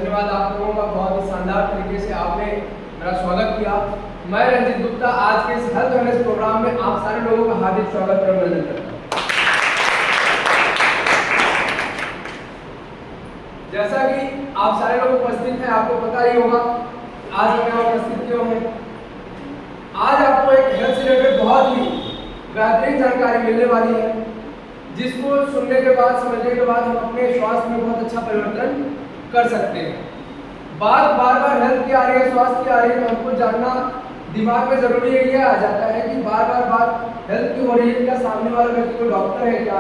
धन्यवाद आप लोगों का, बहुत ही शानदार तरीके से आपने मेरा स्वागत किया। मैं रंजित गुप्ता आज के इस हेल्थ अवेयरनेस प्रोग्राम में आप सारे लोगों का हार्दिक स्वागत और अभिनंदन करता हूँ। जैसा कि आप सारे लोग उपस्थित हैं, आपको पता ही होगा आज हम यहाँ उपस्थित क्यों हैं। आज आपको एक हेल्थ से रिलेटेड बहुत ही बेहतरीन जानकारी मिलने वाली है, जिसको सुनने के बाद, समझने के बाद हम अपने स्वास्थ्य में बहुत अच्छा परिवर्तन कर सकते हैं। बात बार बार हेल्थ की आ रही है, स्वास्थ्य की आ रही है, तो हमको जानना दिमाग में जरूरी ये आ जाता है कि बार बार बात हेल्थ की हो रही है, क्या सामने वाला व्यक्ति कोई डॉक्टर है क्या?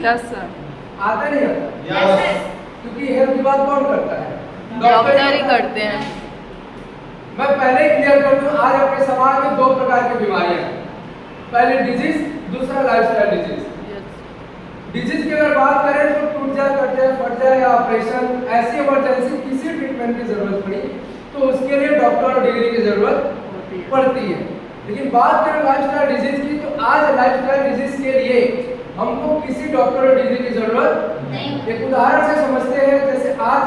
Yes sir. आता नहीं आता? यस। क्योंकि हेल्थ की बात कौन करता है? डॉक्टर ही करते हैं। मैं पहले ही क्लियर कर दूं, आज अपने समाज में 2 प्रकार की बीमारियां हैं। पहले डिजीज, दूसरा लाइफस्टाइल डिजीज। डिजीज की अगर बात करें तो टूट जाए, कट जाए, फट जाए या ऑपरेशन, ऐसी इमरजेंसी किसी ट्रीटमेंट की जरूरत पड़ी तो उसके लिए डॉक्टर और डिग्री की जरूरत पड़ती है। लेकिन बात करें लाइफस्टाइल डिजीज की, तो आज लाइफस्टाइल डिजीज के लिए हमको किसी डॉक्टर और डिग्री की जरूरत नहीं। एक उदाहरण से समझते हैं, जैसे आज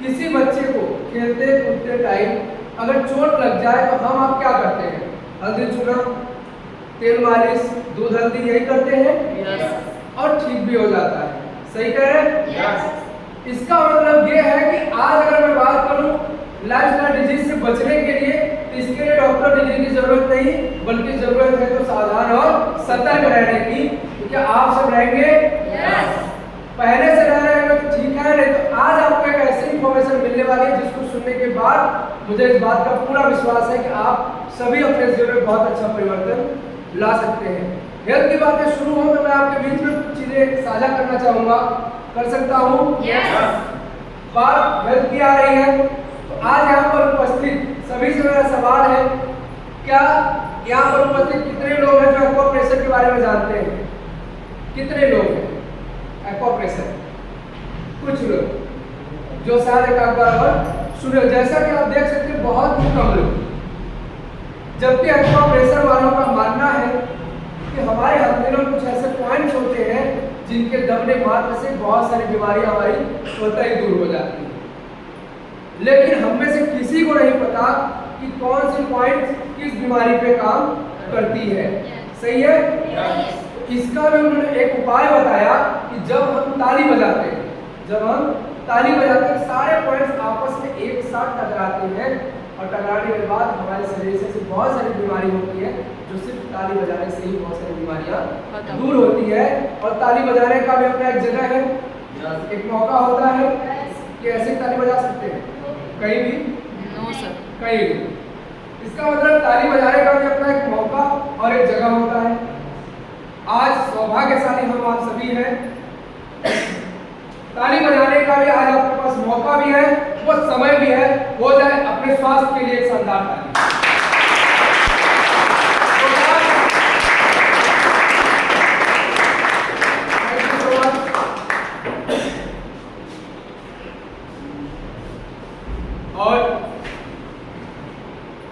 किसी बच्चे को खेलते कूदते टाइम अगर चोट लग जाए तो हम आप क्या करते हैं? हल्दी चूना, तेल मालिश, दूध हल्दी, यही करते हैं। yes. और ठीक भी हो जाता है। सही कह रहे हैं? yes. इसका मतलब ये है कि आज अगर मैं बात करूं लाइफस्टाइल डिजीज से बचने के लिए, तो इसके लिए डॉक्टर डिग्री की जरूरत नहीं, बल्कि जरूरत है तो सावधान और सतर्क रहने की। क्योंकि आप सब रहेंगे yes. पहले से रह रहे हैं तो ठीक है, नहीं तो आज आपको एक ऐसी इंफॉर्मेशन मिलने वाली है जिसको सुनने के बाद मुझे इस बात का पूरा विश्वास है कि आप सभी अपने जीवन में बहुत अच्छा परिवर्तन ला सकते हैं। हेल्थ की बातें शुरू हो तो मैं आपके बीच में कुछ चीजें साझा करना चाहूंगा। कर सकता हूँ? yes. बात हेल्थ की आ रही है तो आज यहाँ पर उपस्थित सभी से मेरा सवाल है, क्या यहाँ पर उपस्थित कितने लोग हैं जो एक्वाप्रेशर के बारे में जानते हैं? कितने लोग हैं एक्वाप्रेशर? कुछ लोग जो शायद एक बार सुने। जैसा कि आप देख सकते हैं बहुत ही कम लोग, जबकि एक्वाप्रेशर वालों का मानना है कि हमारे हथेलियों में कुछ ऐसे पॉइंट्स होते हैं जिनके दबने मात्र से बहुत सारी बीमारियां हमारी स्वतः ही दूर हो जाती हैं। लेकिन हम में से किसी को नहीं पता कि कौन सी पॉइंट्स किस बीमारी पे काम करती है। सही है? इसका भी उन्होंने एक उपाय बताया कि जब हम ताली बजाते हैं, सारे पॉइंट्स आपस में एक साथ टकराते हैं और टकराने के बाद हमारे शरीर से बहुत सारी बीमारी होती है, जो सिर्फ ताली बजाने से ही बहुत सारी बीमारियां दूर होती है। और ताली बजाने का भी अपना एक जगह है, एक मौका होता है कि ऐसे ताली बजा सकते हैं कहीं भी? नो सर, कहीं भी। इसका मतलब ताली बजाने का भी अपना एक मौका और एक जगह होता है। आज सौभाग्यशाली हम आप सभी हैं, ताली बजाने का भी आज आपके पास मौका भी है, वो समय भी है। हो जाए अपने स्वास्थ्य के लिए एक शानदार ताली। और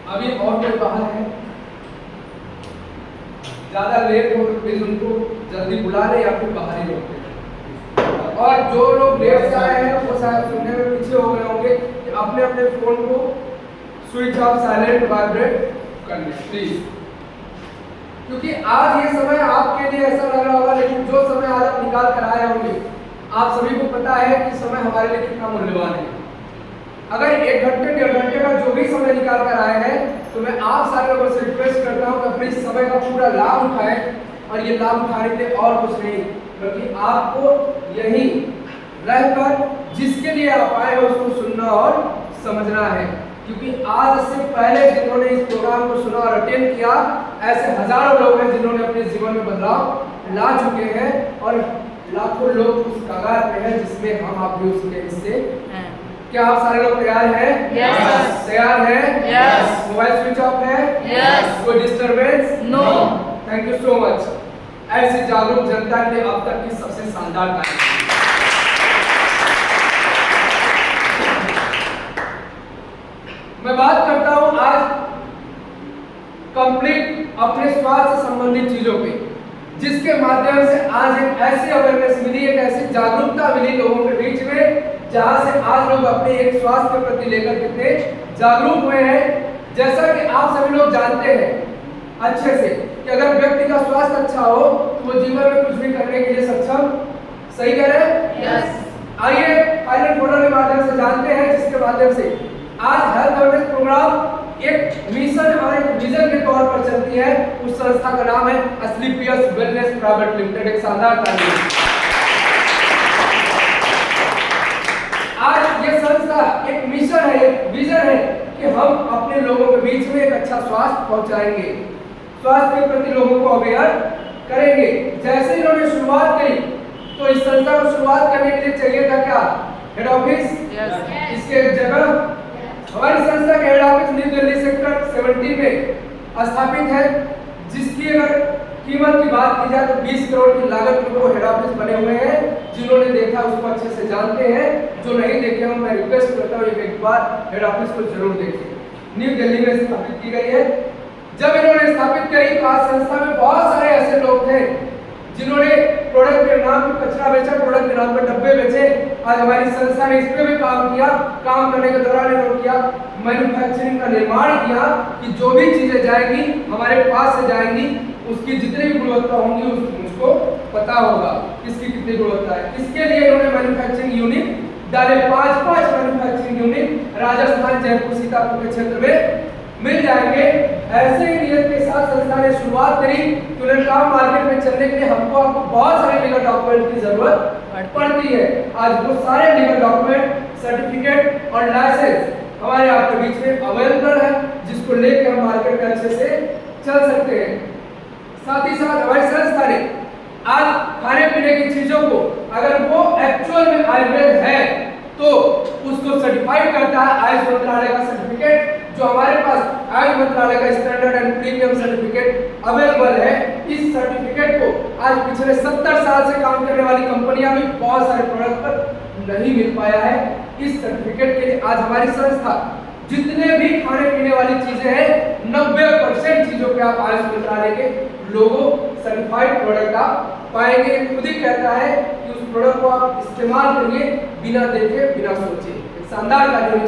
अभी और कोई बाहर है? ज्यादा लेट हो तो प्लीज उनको जल्दी बुला ले या फिर बाहर ही रोक दे। और जो लोग लेट से आए हैं वो शायद सुनने में पीछे हो गए होंगे कि अपने अपने फोन को स्विच ऑफ, साइलेंट, वाइब्रेट कर लें प्लीज। क्योंकि आज ये समय आपके लिए ऐसा लग रहा होगा, लेकिन जो समय आज आप निकाल कर आए होंगे, आप सभी को पता है कि समय हमारे लिए कितना मूल्यवान है। अगर 1 घंटे 1.5 घंटे का जो भी समय निकाल कर आए हैं, तो मैं आप सारे लोगों से रिक्वेस्ट करता हूं कि अपने इस समय का पूरा लाभ उठाएं। और ये लाभ उठाने के लिए और कुछ नहीं, बल्कि आपको यही रहकर जिसके लिए आप आए हो उसको सुनना और समझना है। क्योंकि आज से पहले जिन्होंने इस प्रोग्राम को सुना और अटेंड किया, ऐसे हजारों लोग हैं जिन्होंने अपने जीवन में बदलाव ला चुके हैं, और लाखों लोग उस कगार पे हैं जिसमें हम आप भी उसके हिस्से। क्या आप सारे लोग तैयार हैं? yes. तैयार हैं? yes. मोबाइल स्विच ऑफ है? yes. कोई disturbance? No. Thank you so much. ऐसी जागरूक जनता के लिए अब तक की सबसे शानदार तारीफ। मैं बात करता हूं आज कंप्लीट अपने स्वास्थ्य से संबंधित चीजों पे, जिसके माध्यम से आज एक ऐसी अवेयरनेस मिली, एक ऐसी जागरूकता मिली लोगों के बीच में, जहां से आज लोग अपने एक स्वास्थ्य के प्रति लेकर कितने जागरूक हुए हैं। जैसा कि आप सभी लोग जानते हैं अच्छे से कि अगर व्यक्ति का स्वास्थ्य अच्छा हो तो वो जीवन में कुछ भी करने के लिए सक्षम, सही कह रहे हैं? यस। आइए पायलट फोटो के माध्यम से जानते हैं, जिसके माध्यम से आज हेल्थ अवेयरनेस प्रोग्राम एक मिशन और एक विजन के तौर पर चलती है। उस संस्था का नाम है एस्क्लेपियस वेलनेस प्राइवेट लिमिटेड। एक शानदार ताली। आज ये संस्था एक मिशन है, एक विजन है कि हम अपने लोगों के बीच में एक अच्छा स्वास्थ्य पहुंचाएंगे, स्वास्थ्य के प्रति लोगों को अवेयर करेंगे। जैसे इन्होंने शुरुआत करी तो इस संस्था को शुरुआत करने के लिए चाहिए था क्या? Head office. इसके एक जगह हमारी संस्था का head office new Delhi sector 17 में स्थापित है, जिसकी अगर कीमत की बात की जाए तो 20 करोड़ की लागत में वो हेड ऑफिस बने हुए हैं। जिन्होंने देखा उसको अच्छे से जानते हैं, जो नहीं देखे हो मैं रिक्वेस्ट करता हूँ एक बार हेड ऑफिस को जरूर देखें। न्यू दिल्ली में स्थापित की गई है। जब इन्होंने स्थापित करी तो आज संस्था में बहुत सारे ऐसे लोग थे जिन्होंने प्रोडक्ट के नाम पे कचरा बेचा, प्रोडक्ट के नाम पे डब्बे बेचे। आज हमारी संस्था ने इस पे भी काम किया। काम करने के दौरान इन्होंने किया मैन्युफैक्चरिंग का निर्माण किया कि जो भी चीजें जाएंगी हमारे पास से जाएंगी, उसकी जितनी भी गुणवत्ता होंगी उसको पता होगा किसकी कितनी गुणवत्ता है। इसके लिए इन्होंने मैन्युफैक्चरिंग यूनिट डाले, 5 मैन्युफैक्चरिंग यूनिट राजस्थान, जयपुर, सीतापुर के क्षेत्र में मिल जाएंगे। ऐसे ही नियत के साथ संस्था ने शुरुआत करी तो इलेक्ट्रॉनिक मार्केट में चलने के लिए आपको बहुत सारे लीगल डॉक्यूमेंट की जरूरत पड़ती है। आज वो सारे लीगल डॉक्यूमेंट, सर्टिफिकेट और लाइसेंस हमारे आपके बीच में अवेलेबल है, जिसको लेकर हम मार्केट में अच्छे से चल सकते हैं। साथ ही साथ हमारी संस्था ने आज खाने पीने की चीजों को अगर वो एक्चुअल में आयुर्वेद है तो उसको सर्टिफाइड करता है आयुष मंत्रालय का सर्टिफिकेट, जो हमारे पास आयुष मंत्रालय का standard and premium certificate available है। इस सर्टिफिकेट को आज पिछले 70 साल से काम करने वाली कंपनियां भी बहुत सारे प्रोडक्ट पर नहीं मिल पाया है। इस सर्टिफिकेट के लिए आज हमारी संस्था जितने भी खाने पीने वाली चीजें हैं 90% चीजों पे आप आयुष मंत्रालय के लोगो सर्टिफाइड प्रोडक्ट आप पाएंगे। खुद ही कहता है कि उस प्रोडक्ट को आप इस्तेमाल करिए बिना देखे, बिना सोचे। एक शानदार कार्य।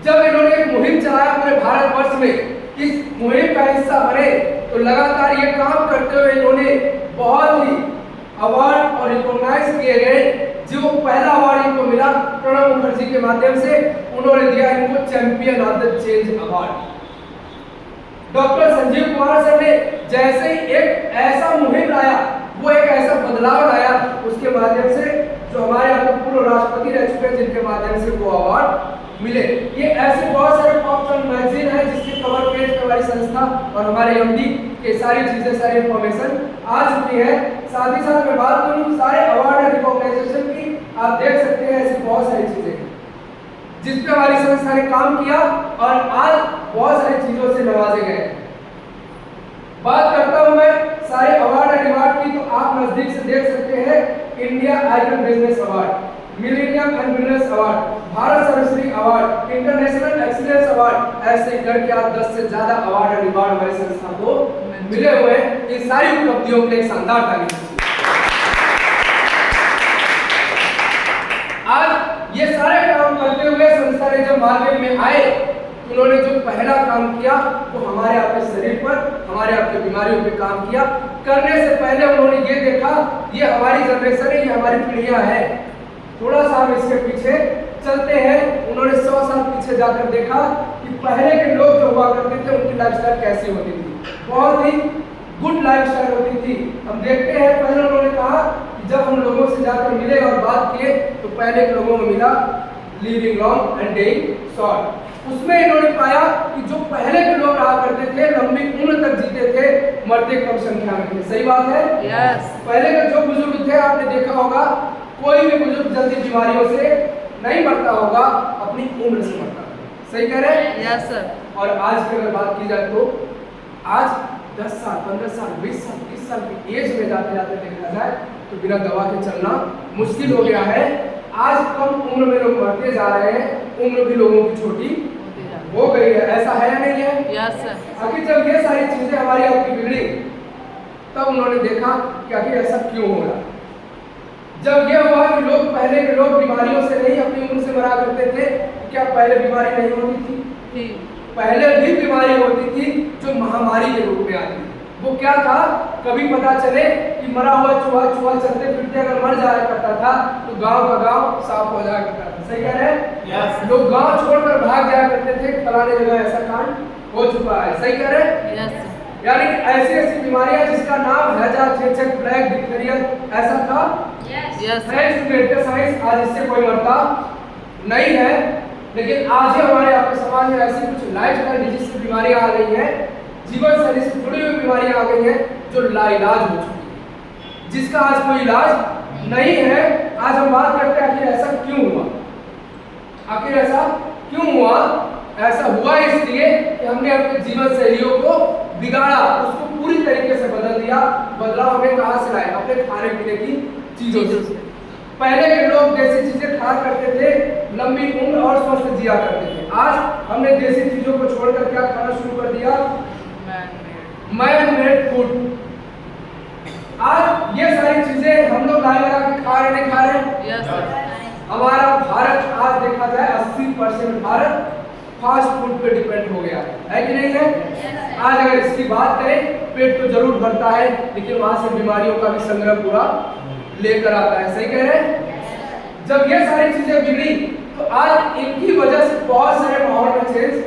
जब इन्होंने एक मुहिम चलाया पूरे भारतवर्ष में, इस मुहिम का हिस्सा बने तो लगातार ये काम करते हुए इन्होंने बहुत ही अवार्ड और रिकॉग्नाइज किए गए। जो पहला अवार्ड इनको मिला प्रणब मुखर्जी के माध्यम से, उन्होंने दिया इनको champion of the change award. Doctor Sanjeev Kumar sir ने जैसे ही एक ऐसा मुहिम लाया, वो एक ऐसा बदलाव लाया, उसके माध्यम से जो हमारे यहाँ पूर्व राष्ट्रपति रह चुके हैं, जिनके माध्यम से वो अवार्ड मिले। ये ऐसे बहुत सारे पॉपुलर मैगजीन है जिसके कवर पेज पे हमारी संस्था और हमारे एमडी के सारी चीजें, सारी इंफॉर्मेशन आ चुकी है। साथ ही साथ मैं बात करूं सारे अवार्ड एंड रिकॉग्नाइजेशन की, आप देख सकते हैं ऐसी बहुत सारी चीजें जिस पे हमारी संस्था ने काम किया और आज बहुत सारी चीजों से नवाजे गए। बात करता हूं मैं सारे अवार्ड एंड रिवार्ड की, तो आप नजदीक से देख सकते हैं India icon business award, millennium and business award, Bharat Sarvashri award, international excellence award, ऐसे करके आप 10 से ज्यादा अवार्ड एंड रिवार्ड हमारी संस्था को मिले हुए हैं। इन सारी उपलब्धियों के लिए शानदार तारीफ। आज ये सारे काम करते हुए संस्था ने जब मार्केट में आए, उन्होंने जो पहला काम किया वो हमारे आपके शरीर पर, हमारे आपके बीमारियों पे काम किया। करने से पहले उन्होंने ये देखा ये हमारी जनरेशन है, ये हमारी पीढ़ियां हैं, थोड़ा सा हम इसके पीछे चलते हैं। उन्होंने 100 साल पीछे जाकर देखा कि पहले के लोग जो हुआ करते थे उनकी लाइफस्टाइल कैसी होती थी, बहुत ही गुड लाइफस्टाइल होती थी। हम देखते हैं पहले उन्होंने कहा कि जब हम लोगों से जाकर मिले और बात किए तो पहले के लोगों में मिला लिविंग लॉन्ग एंड डेइंग शॉर्ट। उसमें इन्होंने पाया कि जो पहले के लोग रहा करते थे लंबी उम्र तक जीते थे, मरते कम संख्या में थे। सही बात है? यस। पहले के जो बुजुर्ग थे आपने देखा होगा कोई भी बुजुर्ग जल्दी बीमारियों से नहीं मरता होगा, अपनी उम्र से मरता है। सही कह रहे हैं? Yes sir. और आज की अगर बात की जाए तो आज 10 साल, 15 साल, 20 साल, 30 साल की एज में जाते जाते देखा जाए तो बिना दवा के चलना मुश्किल हो गया है। आज कम उम्र में लोग मरते जा रहे हैं, उम्र भी लोगों की छोटी हो गई है। ऐसा है या नहीं है? Yes sir. आखिर जब ये सारी चीजें हमारी आपकी बिगड़ी तब उन्होंने देखा कि आखिर ऐसा क्यों हो रहा। जब यह हुआ कि पहले के लोग बीमारियों से नहीं अपनी उम्र से मरा करते थे, क्या पहले बीमारी नहीं होती थी? पहले भी बीमारी होती थी जो महामारी के रूप में आती थी। वो क्या था, कभी पता चले कि मरा हुआ चूहा चलते फिरते अगर मर जाया करता था तो गांव का गांव साफ हो जाया करता था। सही कह रहे हैं? Yes. लोग गांव छोड़कर भाग जाया करते थे, फलाने जगह ऐसा कांड हो चुका है। सही कह रहे हैं? Yes sir. यानी ऐसी ऐसी बीमारियां जिसका नाम हैजा, चेचक, ब्लैक, डिप्थीरिया ऐसा था। Yes thanks to medical science आज इससे कोई मरता नहीं है। लेकिन आज ही हमारे आपके समाज में ऐसी कुछ लाइफस्टाइल डिजीज की बीमारियां आ गई हैं, जीवन शैली से जुड़ी हुई बीमारियां आ गई हैं जो लाइलाज हो चुकी है, जिसका आज कोई इलाज नहीं है। आज हम बात करते हैं आखिर ऐसा क्यों हुआ। आखिर ऐसा क्यों हुआ? ऐसा हुआ इसलिए कि हमने अपने जीवन शैलियों को बिगाड़ा, उसको पूरी तरीके से बदल दिया। बदलाव हमें कहां से लाए? अपने खाने पीने की चीजों से। पहले के लोग देसी चीजें खाया करते थे, लंबी उम्र और स्वस्थ जिया करते थे। आज हमने देसी चीजों को छोड़कर क्या खाना शुरू कर दिया? Man made food. आज ये सारी चीजें हम लोग लाए लगा के खा रहे नहीं खा रहे? Yes sir. हमारा भारत आज देखा जाए 80% भारत फास्ट फूड पे डिपेंड हो गया है कि नहीं है? आज अगर इसकी बात करें, पेट तो जरूर भरता है लेकिन वहां से बीमारियों का भी संग्रह पूरा लेकर आता है। सही कह रहे हैं? जब ये सारी चीजें बिगड़ी तो आज इनकी वजह से बहुत सारे माहौल में चेंज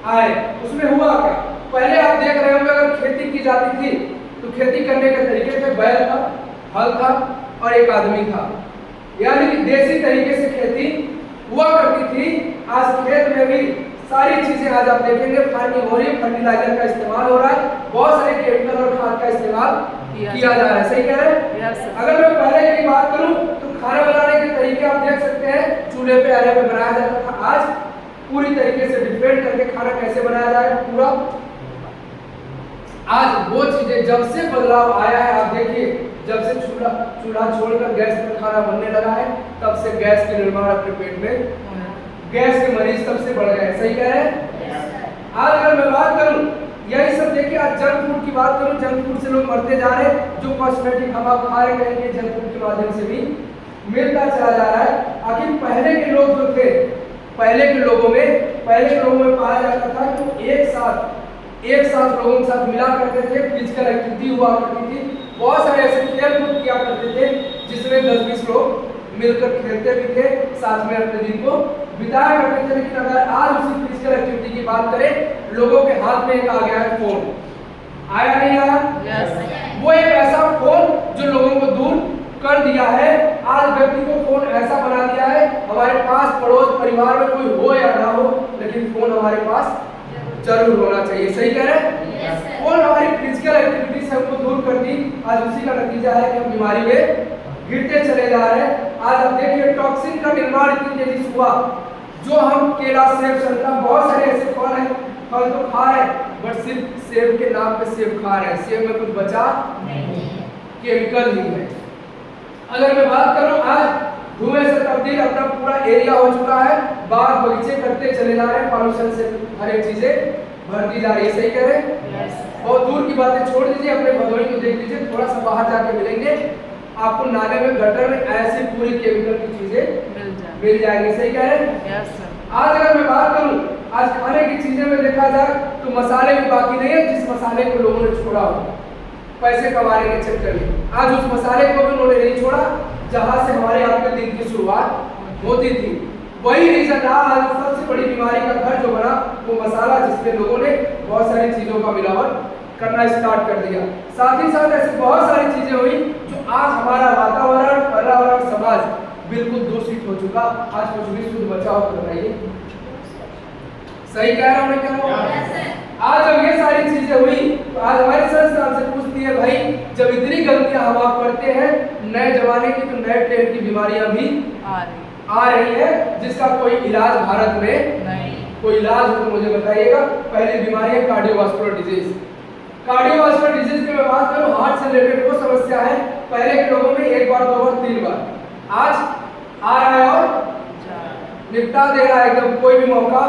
आए। उसमें हुआ क्या? पहले आप देख रहे होंगे अगर खेती की जाती थी तो खेती करने के तरीके थे, बैल था, हल था और एक आदमी था, यानी कि देसी तरीके से खेती हुआ करती थी। आज खेत में भी सारी चीजें आज आप देखेंगे फार्मिंग हो रही है, फर्टिलाइजर का इस्तेमाल हो रहा है, बहुत सारे केमिकल और खाद का इस्तेमाल किया जा रहा है। सही कह रहे हैं? Yes sir. अगर मैं पहले की बात करूं तो खाना बनाने के तरीके आप देख सकते हैं, चूल्हे पे आरे पे बनाया जाता था। आज पूरी तरीके से डिफरेंट करके खाना कैसे बनाया जाए पूरा। आज वो चीजें जब से बदलाव आया है, आप देखिए जब से चूल्हा छोड़कर गैस पर खाना बनने लगा है, तब से गैस के निर्माण अपने पेट में, गैस के मरीज तब से बढ़ गए। सही कह रहे हैं? आज अगर मैं बात करूं, यही सब देखिए, आज जंक फूड की बात करूं, जंक फूड से लोग मरते जा रहे हैं। जो कॉस्मेटिक हम आप खा रहे हैं जंक फूड के माध्यम से भी मिलता चला जा रहा है। आखिर पहले के लोग जो थे, पहले के लोगों में पाया जाता था कि एक साथ लोगों के साथ मिला करते थे, फिजिकल एक्टिविटी हुआ करती थी, बहुत सारे ऐसे खेल कूद किया करते थे जिसमें 10-20 लोग मिलकर खेलते भी थे, साथ में अपने दिन को बिताया करते थे। लेकिन अगर आज उसी फिजिकल एक्टिविटी की बात करें, लोगों के हाथ में एक आ गया है फोन। आया नहीं आया? यस। वो एक ऐसा फोन जो लोगों को दूर कर दिया है। आज व्यक्ति को फोन ऐसा बना दिया है, हमारे पास पड़ोस परिवार में कोई हो या ना हो, लेकिन फोन हमारे पास जरूर होना चाहिए। सही कह रहे हैं? फोन हमारी फिजिकल एक्टिविटी से हमको दूर कर दी। आज उसी का नतीजा है कि हम बीमारी में गिरते चले जा रहे हैं। आज आप देखिए टॉक्सिन का निर्माण इतनी तेजी से हुआ। जो हम केला, सेब, संतरा, बहुत सारे ऐसे फल तो खा रहे हैं, बट सिर्फ सेब के नाम पे सेब खा रहे हैं, सेब में कुछ बचा नहीं, केमिकल ही है। अगर मैं बात करूं, आज धुएं से तब्दील अपना पूरा एरिया हो चुका है, बाग बगीचे करते चले जा रहे हैं, पॉल्यूशन से हर एक चीजें बढ़ती जा रही है। सही कह रहे हैं? बहुत दूर की बातें छोड़ दीजिए, अपने भदोही को देख लीजिए, थोड़ा सा बाहर जाके मिलेंगे, आपको नाले में, गटर में ऐसी पूरी केमिकल की चीजें मिल जाएंगी। सही कह रहे हैं? Yes sir. आज अगर मैं बात करूं, आज खाने की चीजें में देखा जाए तो मसाले भी बाकी नहीं है। जिस मसाले को लोगों ने छोड़ा हो पैसे कमाने के चक्कर में, आज उस मसाले को भी उन्होंने नहीं छोड़ा जहां से हमारे आपके दिन की शुरुआत होती थी। वही रीजन था आज सबसे बड़ी बीमारी का घर जो बना, वो मसाला, जिसमें लोगों ने बहुत सारी चीजों का मिलावट करना स्टार्ट कर दिया। साथ ही साथ ऐसी बहुत सारी चीजें हुई जो आज हमारा वातावरण, पर्यावरण, समाज बिल्कुल दूषित हो चुका। आज कुछ भी शुद्ध बचाव कर रही है। सही कह रहा हूं मैं? कह रहा हूं आज जब ये सारी चीजें हुई तो आज हमारी संस्था से पूछती है, भाई जब इतनी गलतियां हम आप करते हैं, नए जमाने की तो नए ट्रेंड की बीमारियां भी आ रही है, जिसका कोई इलाज भारत में नहीं। कोई इलाज हो तो मुझे बताइएगा। पहली बीमारी है कार्डियोवास्कुलर डिजीज। कार्डियोवास्कुलर डिजीज की मैं बात करूं, हार्ट से रिलेटेड वो समस्या है, पहले के लोगों में 1 बार 2 बार 3 बार, आज आ रहा है और निपटा दे रहा है एकदम, कोई भी मौका।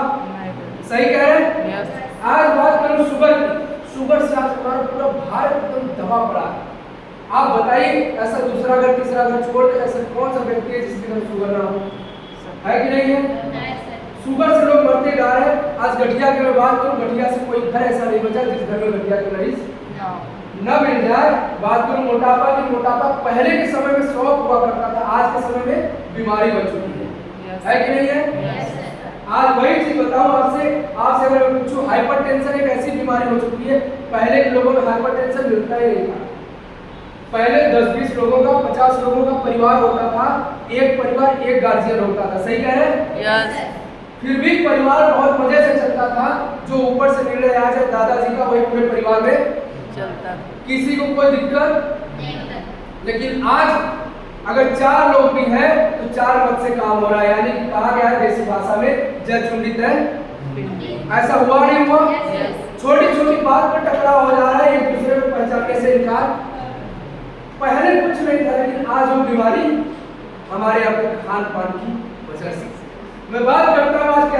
सही कह रहे हैं? यस। आज बात करूं शुगर की, शुगर से आज हमारा पूरा भारत एकदम दबा पड़ा है। आप बताइए ऐसा दूसरा घर तीसरा घर छोड़ कर ऐसा कौन सा व्यक्ति है जिसके घर शुगर ना हो, है कि नहीं है? शुगर से लोग मरते जा रहे हैं। आज गठिया की मैं बात करूं, गठिया से कोई घर ऐसा नहीं बचा जिस घर में गठिया के मरीज न मिल जाए। बात करूं मोटापा की, मोटापा पहले के समय में शौक हुआ करता था, आज के समय में बीमारी बन चुकी है कि नहीं है? आज वही चीज बताऊं आपसे अगर मैं पूछूं, हाइपरटेंशन एक ऐसी बीमारी हो चुकी है, पहले के लोगों में हाइपरटेंशन मिलता ही नहीं था। पहले 10-20 लोगों का 50 लोगों का परिवार होता था, एक परिवार एक गार्जियन होता था, सही कह रहे हैं? यस। फिर भी परिवार बहुत मजे से चलता था। जो ऊपर से निर्णय आ जाए दादाजी का वही पूरे परिवार में चलता, किसी को कोई दिक्कत नहीं। लेकिन आज अगर 4 लोग भी हैं तो 4 मत से काम हो रहा है, यानी कि कहा गया है देसी भाषा में जय चुंडित है। ऐसा हुआ नहीं हुआ? छोटी छोटी बात पर टकराव हो जा रहा है, एक दूसरे को पहचानने से इनकार। पहले कुछ नहीं था, लेकिन आज वो बीमारी हमारे यहाँ पे खान पान की वजह से। मैं बात करता हूँ आज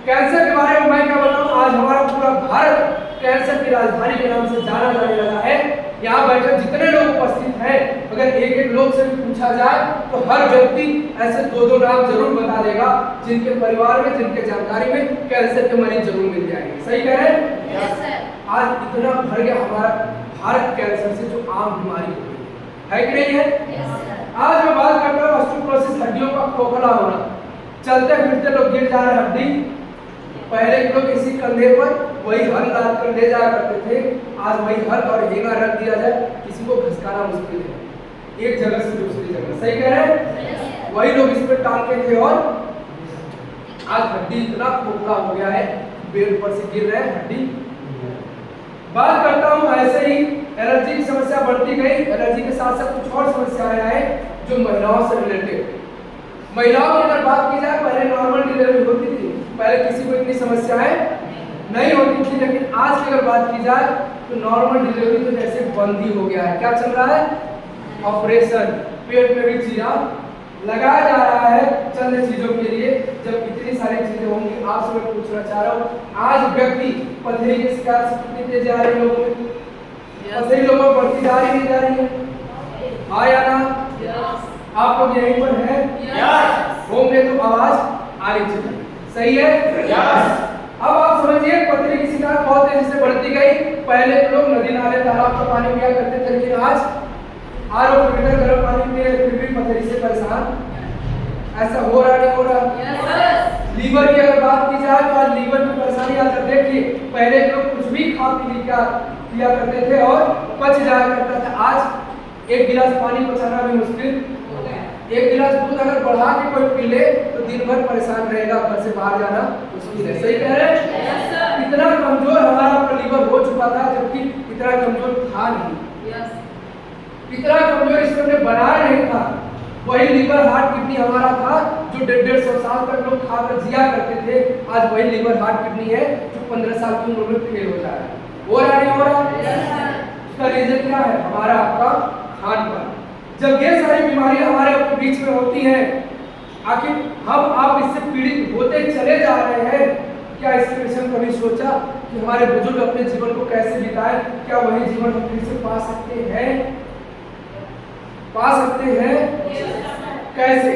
कैंसर के बारे में। मैं क्या बताऊँ, आज हमारा पूरा भारत कैंसर की राजधानी के नाम से जाना जाने लगा है। यहाँ बैठे जितने लोग उपस्थित हैं, अगर एक एक लोग से पूछा जाए तो हर व्यक्ति ऐसे 2-2 नाम जरूर बता देगा जिनके परिवार में, जिनके जानकारी में कैंसर के मरीज जरूर मिल जाएंगे, सही कह रहे हैं? Yes sir. आज इतना भर गया हमारा भारत कैंसर से, जो आम बीमारी हो गई है कि नहीं है? आज मैं बात करता हूँ ऑस्टियोपोरोसिस, हड्डियों का खोखला होना। चलते फिरते लोग गिर जा रहे हैं हड्डी। पहले के लोग इसी कंधे पर वही हल लाद कर ले जाया करते थे, आज वही हल और हेंगा रख दिया जाए, किसी को घसकाना मुश्किल है एक जगह से दूसरी जगह, सही कह रहे हैं? वही लोग इस पर टांगते थे और आज हड्डी इतना खोखला हो गया है, बेड पर से गिर रहे हैं हड्डी। बात करता हूँ ऐसे ही एलर्जी की समस्या बढ़ती गई। एलर्जी के साथ साथ कुछ और समस्याएं आए जो महिलाओं से रिलेटेड। महिलाओं की अगर बात की जाए, पहले नॉर्मल डिलीवरी होती थी, पहले किसी को इतनी समस्याएं नहीं होती थी, लेकिन आज की अगर बात की जाए तो नॉर्मल डिलीवरी तो जैसे बंद ही हो गया है। क्या चल रहा है? ऑपरेशन, पेट में भी चीरा लगाया जा रहा है चंद चीजों के लिए, जब इतनी सारी चीजें होंगी। आपसे मैं पूछना चाह रहा हूँ, आज व्यक्ति पथरी की शिकायत से कितनी तेज आ रही है लोगों में? पथरी लोगों में बढ़ती जा रही नहीं जा रही है? हाँ या ना? आप लोग यहीं पर हैं? होंगे तो आवाज आ रही चाहिए, सही है? अब आप समझिए पथरी की शिकायत बहुत तेजी से बढ़ती गई। पहले लोग नदी नाले तालाब का पानी पिया करते थे, लेकिन आज आरओ फिल्टर गर्म पानी पी रहे, फिर भी पथरी से परेशान। ऐसा हो रहा नहीं हो रहा? लीवर की अगर बात की जाए तो आज लीवर की परेशानी आकर देखिए, पहले लोग कुछ भी खा पी पिया करते थे और पच जाया करता था। आज एक गिलास पानी पचाना भी मुश्किल, एक गिलास दूध अगर बढ़ा के कोई पी ले तो दिन भर परेशान रहेगा, घर से बाहर जाना मुश्किल है, सही कह रहे हैं? इतना कमजोर हमारा लीवर हो चुका था, जबकि इतना कमजोर था नहीं। इतना कमजोर ईश्वर ने बनाया नहीं था। वही लीवर हार्ट किडनी हमारा था जो 150 साल तक लोग खाकर जिया करते थे, आज वही लीवर हार्ट किडनी है जो 15 साल की उम्र में फेल हो जा रहा है। हो रहा नहीं हो रहा? उसका रीजन क्या है? हमारा आपका खान पान। जब ये सारी बीमारियां हमारे अपने बीच में होती हैं, आखिर हम आप इससे पीड़ित होते चले जा रहे हैं। क्या इसके पीछे कभी सोचा कि हमारे बुजुर्ग अपने जीवन को कैसे बिताए? क्या वही जीवन हम फिर से पा सकते हैं? पा सकते हैं? कैसे?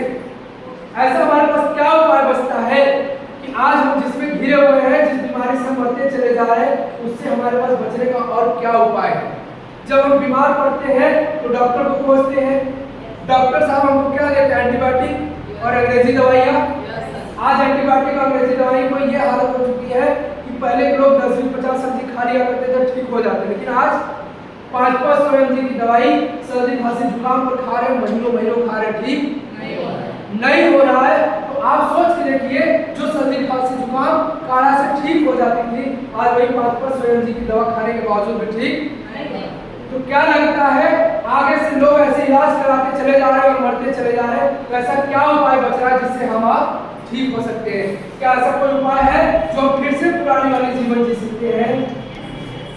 ऐसा हमारे पास क्या उपाय बचता है कि आज हम जिसमें घिरे हुए हैं, जिस बीमारी से मरते चले जा रहे हैं, उससे हमारे पास बचने का और क्या उपाय है? जब हम बीमार पड़ते हैं तो डॉक्टर को खोजते हैं, डॉक्टर साहब हमको क्या देते हैं? एंटीबायोटिक और अंग्रेजी दवाइयाँ। आज एंटीबायोटिक और अंग्रेजी दवाई को ये हालत हो चुकी है कि पहले के लोग 10-20-50 सब्जी खा लिया करते थे, ठीक हो जाते, लेकिन आज 500 mg की दवाई सर्दी खांसी जुकाम पर खा रहे, महीनों खा रहे, ठीक नहीं हो रहा है। तो आप सोच के देखिए, जो सर्दी खांसी जुकाम काढ़ा से ठीक हो जाती थी, आज वही 500 mg की दवा खाने के बावजूद भी ठीक। तो क्या लगता है आगे से लोग ऐसे इलाज कराते चले जा रहे हैं और मरते चले जा रहे हैं? तो ऐसा क्या उपाय बच रहा है जिससे हम आप ठीक हो सकते हैं? क्या ऐसा कोई उपाय है जो हम फिर से पुरानी वाली जीवन जी सकते हैं?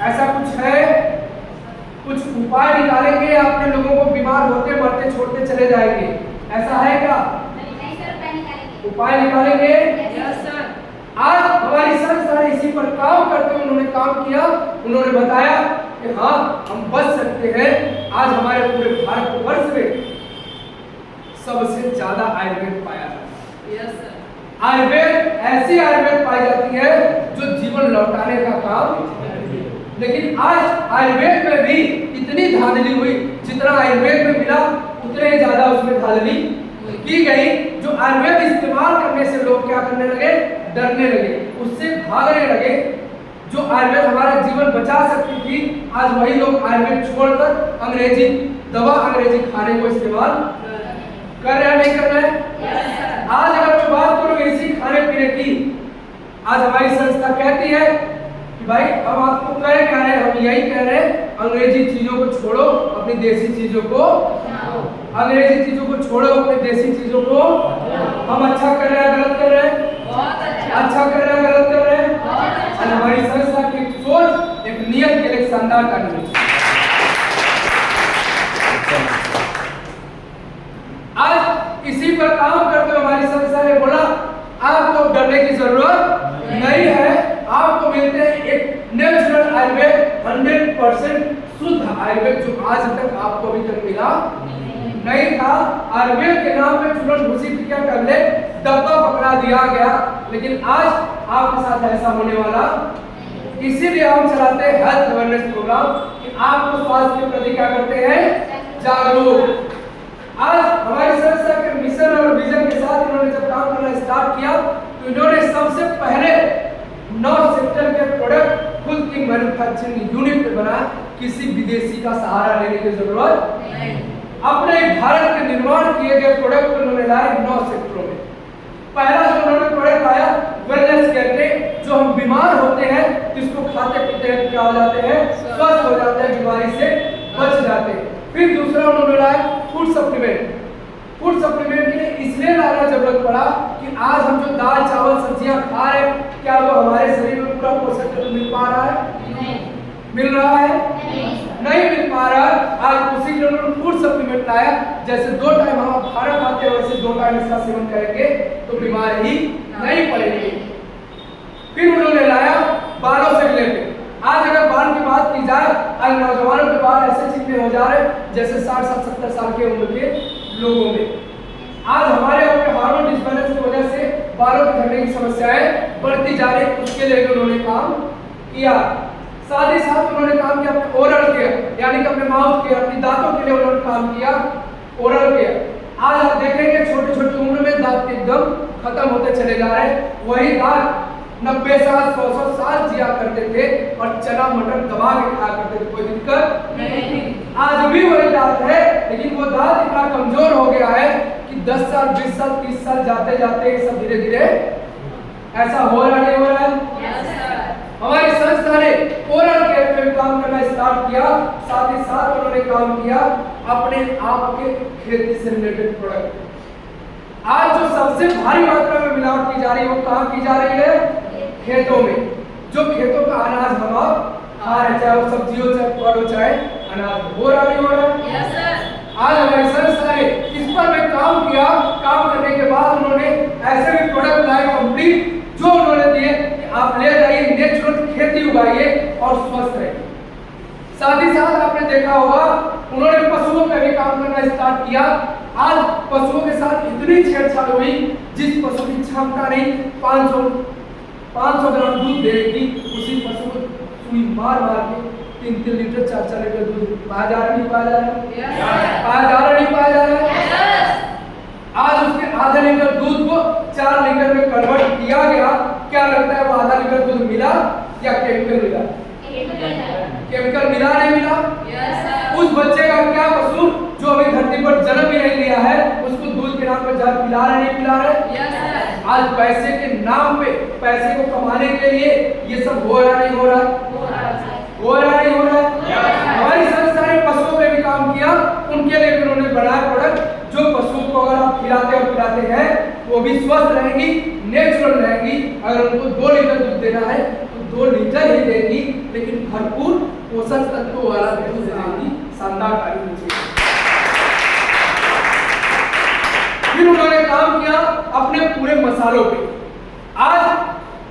ऐसा कुछ है? कुछ उपाय निकालेंगे, अपने लोगों को बीमार होते मरते छोड़ते चले जाएंगे, ऐसा है क्या? नहीं सर, उपाय निकालेंगे। Yes sir. आज हमारी सारी संस्थाएं इसी पर काम करते हुए उन्होंने काम किया। उन्होंने बताया कि हाँ, हम बच सकते हैं। आज हमारे पूरे भारतवर्ष में सबसे ज्यादा आयुर्वेद पाया जाता है। आयुर्वेद ऐसी आयुर्वेद पाई जाती है जो जीवन लौटाने का काम। लेकिन आज आयुर्वेद में भी इतनी धांधली हुई, जितना आयुर्वेद में मिला उतने ही ज्यादा उसमें धांधली की गई। जो आयुर्वेद इस्तेमाल करने से लोग क्या करने लगे, डरने लगे, उससे भागने लगे। जो आयुर्वेद हमारा जीवन बचा सकती थी, आज वही लोग आयुर्वेद छोड़कर अंग्रेजी दवा, अंग्रेजी खाने को इस्तेमाल कर रहे हैं, नहीं कर रहे हैं। आज अगर मैं बात करूं इसी खाने पीने की, आज हमारी संस्था कहती है कि भाई अब आपको कह क्या रहे, हम यही कह रहे हैं, अंग्रेजी चीजों को छोड़ो, अपनी देसी चीजों को, अंग्रेजी चीजों को छोड़ो, अपनी देसी चीजों को। हम अच्छा कर रहे हैं, गलत कर रहे हैं? अच्छा कर रहे हैं, गलत कर रहे हैं? और हमारी संस्था की सोच, एक नियत के लिए शानदार कार्य है। आज इसी पर काम करते हुए हमारी संस्था ने बोला आपको डरने की जरूरत नहीं है। आपको मिलते हैं एक नेचुरल आयुर्वेद, 100% शुद्ध आयुर्वेद, जो आज तक आपको अभी तक मिला नहीं था। आयुर्वेद के नाम पे तुरंत घुसी क्या कर ले, डब्बा पकड़ा दिया गया। लेकिन आज आपके साथ ऐसा होने वाला, इसीलिए हम चलाते हैं हेल्थ अवेयरनेस प्रोग्राम कि आपको स्वास्थ्य के प्रति क्या करते हैं, जागरूक। आज हमारी संस्था के मिशन और विजन के साथ इन्होंने जब काम करना स्टार्ट किया तो इन्होंने सबसे पहले 9 सेक्टर के प्रोडक्ट खुद की मैन्युफैक्चरिंग यूनिट पे बनाया। किसी विदेशी का सहारा लेने की जरूरत नहीं। अपने भारत के निर्माण किए गए प्रोडक्ट को उन्होंने लाए 9 सेक्टरों में। पहला जो उन्होंने प्रोडक्ट आया वेलनेस कहते, जो हम बीमार होते हैं जिसको खाते पीते हैं क्या हो जाते हैं, स्वस्थ हो जाते हैं, बीमारी से बच जाते हैं। फिर दूसरा उन्होंने लाया फूड सप्लीमेंट। फूड सप्लीमेंट के लिए इसलिए लाना जरूरत पड़ा कि आज हम जो दाल चावल सब्जियां खा रहे हैं, क्या वो हमारे शरीर में पूरा पोषक तत्व मिल पा रहा है? नहीं। मिल रहा है? नहीं मिल पा रहा है। आज उसी के लिए उन्होंने फूड सप्लीमेंट लाया। जैसे 2 टाइम हम खाना खाते हैं वैसे 2 टाइम इसका सेवन करेंगे तो बीमारी ही नहीं पड़ेगी। फिर उन्होंने लाया बालों से रिलेटेड। आज अगर बाल की बात की जाए, आज नौजवानों के बाल ऐसे चिकने हो जा रहे हैं जैसे 60-70 साल के उम्र के लोगों में। आज हमारे अपने हार्मोन डिसबैलेंस की वजह से बालों के झड़ने की समस्याएं बढ़ती जा रही, उसके लिए उन्होंने काम किया। साथ ही साथ उन्होंने काम किया अपने ओरल केयर, यानी कि अपने माउथ केयर, अपनी दांतों के लिए उन्होंने काम किया ओरल केयर। आज आप देखेंगे छोटी छोटी उम्र में दांत एकदम खत्म होते चले जा रहे हैं। वही दांत 90 साल 100 साल जिया करते थे और चना मटर दबा के खाया करते थे, कोई दिक्कत नहीं। आज भी वही दांत है, लेकिन वो दांत इतना कमजोर हो गया है कि 10 साल 20 साल 30 साल जाते जाते ये सब धीरे धीरे ऐसा हो रहा नहीं हो रहा है। हमारी संस्था ने ओरल केयर पे काम करना स्टार्ट किया। साथ ही साथ उन्होंने काम किया अपने आप के खेती से रिलेटेड प्रोडक्ट। आज जो सबसे भारी मात्रा में मिलावट की जा रही है वो कहाँ की जा रही है, खेतों में। जो खेतों का अनाज हम आप खा रहे, चाहे वो सब्जी हो, चाहे फल हो, चाहे अनाज हो रहा नहीं हो रहा। आज हमारी संस्था ने इस पर में काम किया। काम करने के बाद उन्होंने ऐसे भी प्रोडक्ट लाए कंप्लीट, जो उन्होंने दिए कि आप ले जाइए, नेचुरल खेती उगाइए और स्वस्थ रहिए। साथ ही साथ आपने देखा होगा उन्होंने पशुओं पर भी काम करना स्टार्ट किया। आज पशुओं के साथ इतनी छेड़छाड़ हुई, जिस पशु की क्षमता नहीं 500 ग्राम दूध देगी, उसी पशु को सुई मार मार के 3-3 लीटर 4-4 लीटर दूध पाया जा रहा नहीं पाया जा रहा, पाया जा रहा नहीं पाया जा रहा। आज उसके आधा लीटर दूध को 4 लीटर में कन्वर्ट किया गया। क्या लगता है वो आधा लीटर दूध मिला या केमिकल मिला? केमिकल मिला नहीं मिला? उस बच्चे का क्या कसूर जो अभी धरती पर जन्म ही नहीं लिया है, उसको दूध के नाम पर जल पिला रहे नहीं पिला रहे? आज पैसे के नाम पे, पैसे को कमाने के लिए ये सब हो रहा नहीं हो रहा? हो रहा नहीं हो रहा? हमारी संस्था ने पशुओं पे भी काम किया। उनके लिए उन्होंने बनाया प्रोडक्ट जो पशुओं को अगर आप खिलाते और पिलाते हैं वो भी स्वस्थ रहेंगी, नेचुरल रहेंगी। अगर उनको 2 लीटर दूध देना है तो 2 लीटर ही देगी, लेकिन भरपूर पोषक तत्वों वाला दूध देगी। शानदार कार्य। फिर उन्होंने काम किया अपने पूरे मसालों पे। आज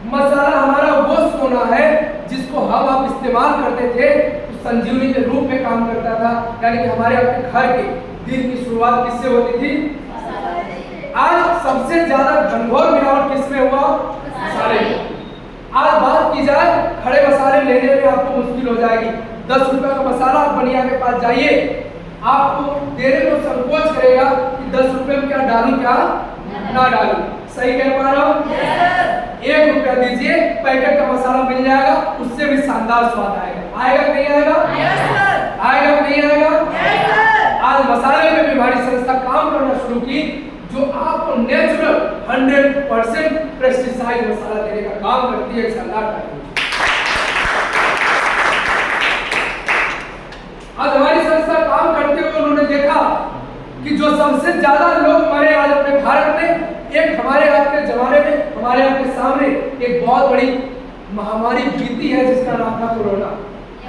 मसाला हमारा वो सोना है जिसको हम आप इस्तेमाल करते थे तो संजीवनी के रूप में काम करता था, यानी कि हमारे अपने घर के दिन की शुरुआत किससे होती थी? आज सबसे ज्यादा घनघोर मिलावट किसमें हुआ? मसाले। आज बात की जाए खड़े मसाले लेने में आपको मुश्किल हो जाएगी। 10 रुपए का मसाला आप बनिया के पास जाइए, आपको देने में संकोच करेगा कि 10 रुपए में क्या डालूं क्या ना डालूं। सही कह पा रहा हूं? 1 रुपया दीजिए, पैकेट का मसाला मिल जाएगा, उससे भी शानदार स्वाद आएगा। आएगा नहीं आएगा? आएगा नहीं आएगा? आज मसाले में भी हमारी संस्था काम करना शुरू की, जो आपको नेचुरल 100% पेस्टिसाइड मसाला देने का काम करती है। शानदार कार्य। आज हमारी संस्था काम करते हुए उन्होंने देखा कि जो सबसे ज्यादा लोग मरे आज अपने भारत में, एक हमारे आपके जमाने में हमारे आपके सामने एक बहुत बड़ी महामारी बीती है जिसका नाम था कोरोना।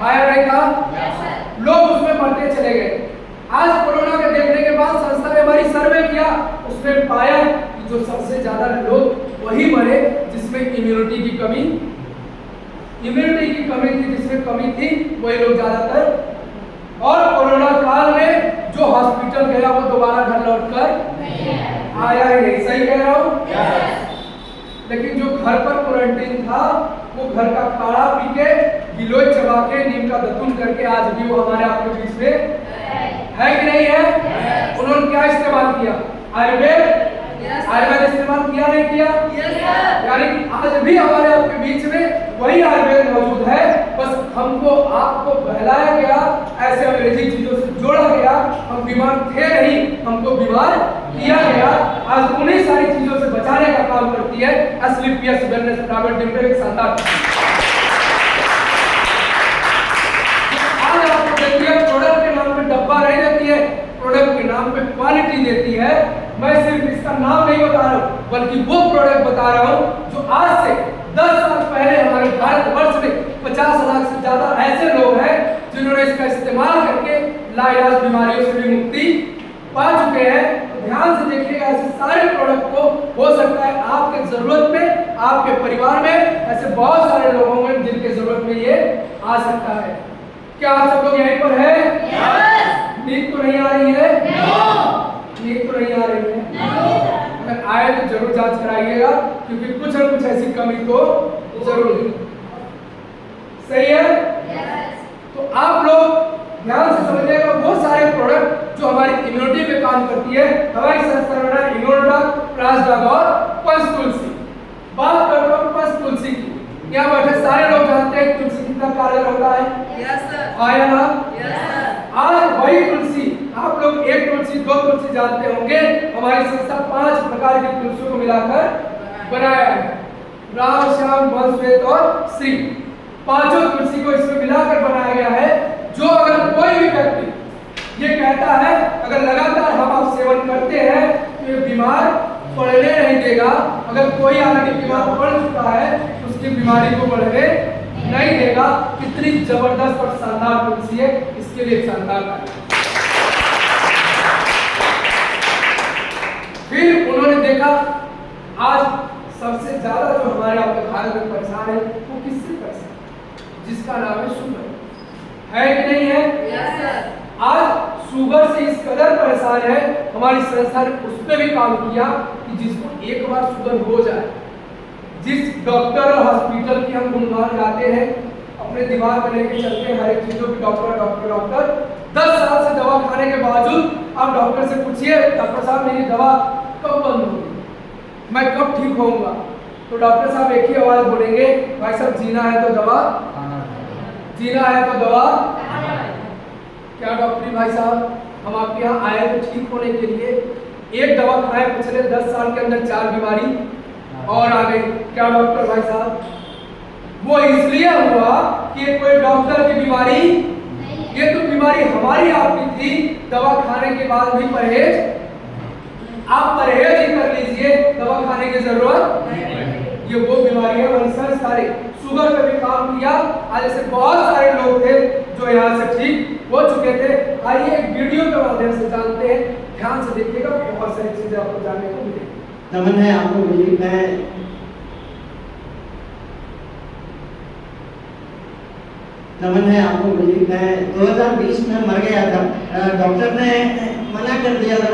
आया नहीं था? लोग उसमें मरते चले गए। आज कोरोना के देखने के बाद संस्था ने हमारी सर्वे किया, उसमें पाया कि जो सबसे ज्यादा लोग वही मरे जिसमें इम्यूनिटी की कमी थी, जिसमें कमी थी वही लोग ज्यादातर। और कोरोना काल में जो हॉस्पिटल गया वो दोबारा घर लौटकर आया ही नहीं। सही कह रहा हूँ? लेकिन जो घर पर क्वारंटीन था वो घर का काढ़ा पी के, गिलोय चबा के, नीम का दतून करके आज भी वो हमारे आपके बीच में है कि नहीं है? उन्होंने क्या इस्तेमाल किया? आयुर्वेद इस्तेमाल किया नहीं किया? यानी कि आज भी हमारे आपके बीच में वही आयुर्वेद मौजूद है, बस हमको आपको बहलाया गया, ऐसे अंग्रेजी चीजों से जोड़ा गया। हम बीमार थे नहीं, हमको बीमार किया गया। आज उन्हीं सारी चीजों से बचाने का काम करती है एसलीपीएस वेलनेस प्राइवेट लिमिटेड। एक शानदार आज आपको देखिए, प्रोडक्ट के नाम पे डब्बा नहीं देती है, प्रोडक्ट के नाम पे क्वालिटी देती है। मैं सिर्फ इसका नाम नहीं बता रहा हूँ, बल्कि वो प्रोडक्ट बता रहा हूँ जो आज से 10 साल पहले हमारे भारतवर्ष में 50 लाख से ज्यादा ऐसे लोग हैं जिन्होंने इसका इस्तेमाल करके लाइलाज बीमारियों से भी मुक्ति पा चुके हैं। तो ध्यान से देखिएगा, ऐसे सारे प्रोडक्ट को हो सकता है आपके जरूरत में, आपके परिवार में ऐसे बहुत सारे लोगों में जिनके जरूरत में ये आ सकता है। क्या आप सब लोग यहीं पर है? नींद तो नहीं आ रही है? नींद तो नहीं आ रही है? अगर आए तो जरूर जांच कराइएगा, क्योंकि कुछ न कुछ ऐसी कमी तो जरूर है। सही है? तो आप लोग ध्यान से समझिएगा, वो सारे प्रोडक्ट जो हमारी इम्यूनिटी पे काम करती है, हमारी संस्था में इम्यूनोडॉग, प्रासडाग और पंचतुलसी। बात करता हूँ पंचतुलसी की। यहाँ बैठे सारे लोग जानते हैं तुलसी कितना कारगर होता है? आया ना? आज वही तुलसी आप लोग 1 तुलसी 2 तुलसी जानते होंगे, हमारी संस्था 5 प्रकार की तुलसियों को मिलाकर बनाया है। राम, श्याम, वंश, श्वेत और श्री, 5 तुलसी को इसमें मिलाकर बनाया गया है। जो अगर कोई भी व्यक्ति ये कहता है, अगर लगातार हम आप सेवन करते हैं तो ये बीमार पड़ने नहीं देगा। अगर कोई आदमी बीमार पड़ चुका है तो उसकी बीमारी को बढ़ने नहीं देगा। कितनी जबरदस्त और शानदार तुलसी है, इसके लिए शानदार कार्य। फिर उन्होंने देखा आज सबसे ज्यादा जो हमारे आपके भारत में परेशान है वो किससे परेशान? जिसका नाम है शुगर। है कि नहीं है? आज शुगर से इस कदर परेशान है, हमारी संस्था ने उस पर भी काम किया कि जिसको एक बार शुगर हो जाए, जिस डॉक्टर और हॉस्पिटल की हम गुणगान गाते हैं, अपने दिमाग में लेके चलते हैं हर एक चीजों की, डॉक्टर 10 साल से दवा खाने के बावजूद आप डॉक्टर से पूछिए, डॉक्टर साहब मेरी दवा कब बंद होगी, मैं कब ठीक होऊंगा? तो डॉक्टर साहब एक ही आवाज बोलेंगे, भाई साहब जीना है तो दवा, जीना है तो दवा। क्या डॉक्टरी भाई साहब, हम आपके यहाँ आए तो ठीक होने के लिए, एक दवा खाए पिछले 10 साल के अंदर 4 बीमारी और आ गई। क्या डॉक्टर भाई साहब, वो इसलिए हुआ कि कोई डॉक्टर की बीमारी, ये तो बीमारी हमारी आपकी थी। दवा खाने के बाद भी परहेज, आप परहेज ही कर लीजिए, दवा खाने की जरूरत नहीं। ये वो बीमारियां वंशज सारे शुगर पे भी काम किया। आज ऐसे बहुत सारे लोग थे जो यहाँ से ठीक हो चुके थे। आइए एक वीडियो के माध्यम से जानते हैं, ध्यान से देखिएगा, बहुत सारी चीजें आपको जानने को मिलेगी। नमन है आपको। मैं नमन है आपको मुझे। मैं 2020 में मर गया था। डॉक्टर ने मना कर दिया था।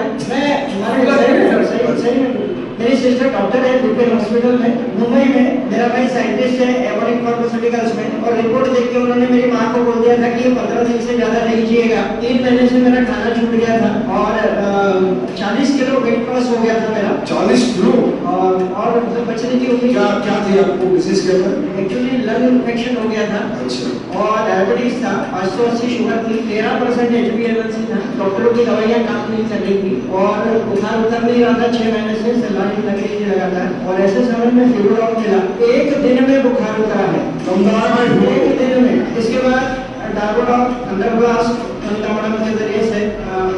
मेरी सिस्टर डॉक्टर है यूपी हॉस्पिटल में मुंबई में। मेरा भाई साइंटिस्ट है एवोनिक फार्मास्यूटिकल्स में। और रिपोर्ट देख के उन्होंने मेरी माँ को बोल दिया था कि 15 दिन से ज़्यादा नहीं जिएगा। 3 महीने से मेरा खाना छूट गया था और 40 किलो वेट लॉस हो गया था मेरा। 40 किलो और बचने की उम्मीद। क्या थी आपको डिसीज के अंदर? एक्चुअली लंग इन्फेक्शन हो गया था अच्छा। और डायबिटीज था, 580 शुगर थी, 13% HbA1c था। डॉक्टरों की दवाइयाँ काम नहीं कर रही थी और बुखार उतर नहीं रहा था 6 महीने से, सलाइन लग रही लगातार। और ऐसे समय में फिब्रोडॉल मिला, 1 दिन में बुखार उतरा है। 1 दिन में। इसके बाद डार्बोडॉल अंडरग्लास मैडम के जरिए से